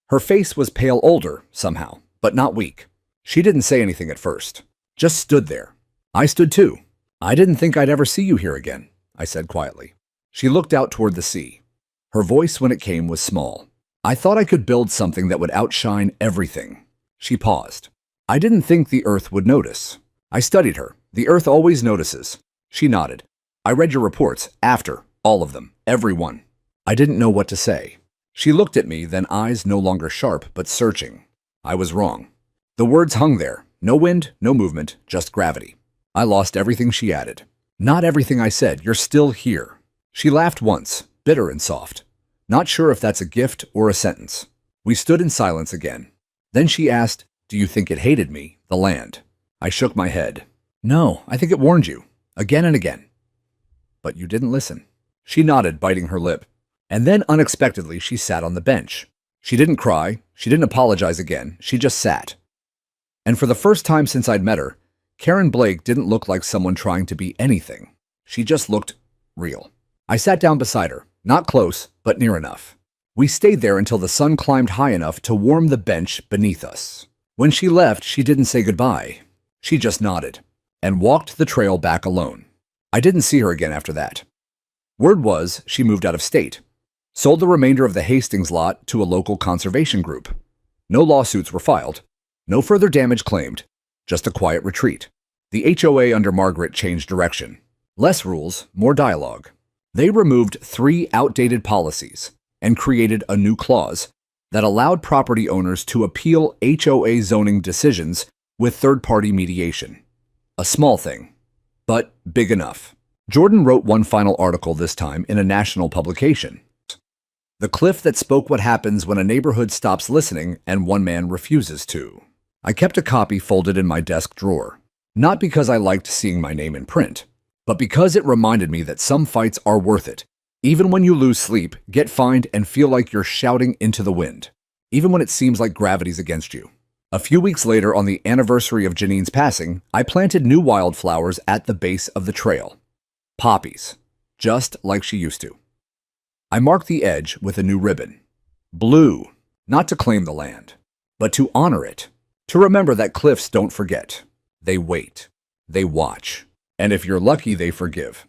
Her face was pale older, somehow, but not weak. She didn't say anything at first. Just stood there. I stood too. "I didn't think I'd ever see you here again," I said quietly. She looked out toward the sea. Her voice when it came was small. "I thought I could build something that would outshine everything." She paused. "I didn't think the earth would notice." I studied her. "The earth always notices." She nodded. "I read your reports, after, all of them, every one." I didn't know what to say. She looked at me, then eyes no longer sharp, but searching. I was wrong. The words hung there. No wind, no movement, just gravity. I lost everything, she added. "Not everything," I said. "You're still here." She laughed once, bitter and soft. Not sure if that's a gift or a sentence. We stood in silence again. Then she asked, "Do you think it hated me, the land?" I shook my head. "No, I think it warned you, again and again." "But you didn't listen." She nodded, biting her lip. And then unexpectedly, she sat on the bench. She didn't cry. She didn't apologize again. She just sat. And for the first time since I'd met her, Karen Blake didn't look like someone trying to be anything. She just looked real. I sat down beside her, not close, but near enough. We stayed there until the sun climbed high enough to warm the bench beneath us. When she left, she didn't say goodbye. She just nodded and walked the trail back alone. I didn't see her again after that. Word was she moved out of state, sold the remainder of the Hastings lot to a local conservation group. No lawsuits were filed, no further damage claimed, just a quiet retreat. The HOA under Margaret changed direction. Less rules, more dialogue. They removed 3 outdated policies and created a new clause that allowed property owners to appeal HOA zoning decisions with third-party mediation. A small thing, but big enough. Jordan wrote one final article this time in a national publication. The cliff that spoke what happens when a neighborhood stops listening and one man refuses to. I kept a copy folded in my desk drawer, not because I liked seeing my name in print, but because it reminded me that some fights are worth it, even when you lose sleep, get fined, and feel like you're shouting into the wind, even when it seems like gravity's against you. A few weeks later, on the anniversary of Janine's passing, I planted new wildflowers at the base of the trail. Poppies, just like she used to. I marked the edge with a new ribbon. Blue, not to claim the land, but to honor it. To remember that cliffs don't forget. They wait. They watch. And if you're lucky, they forgive.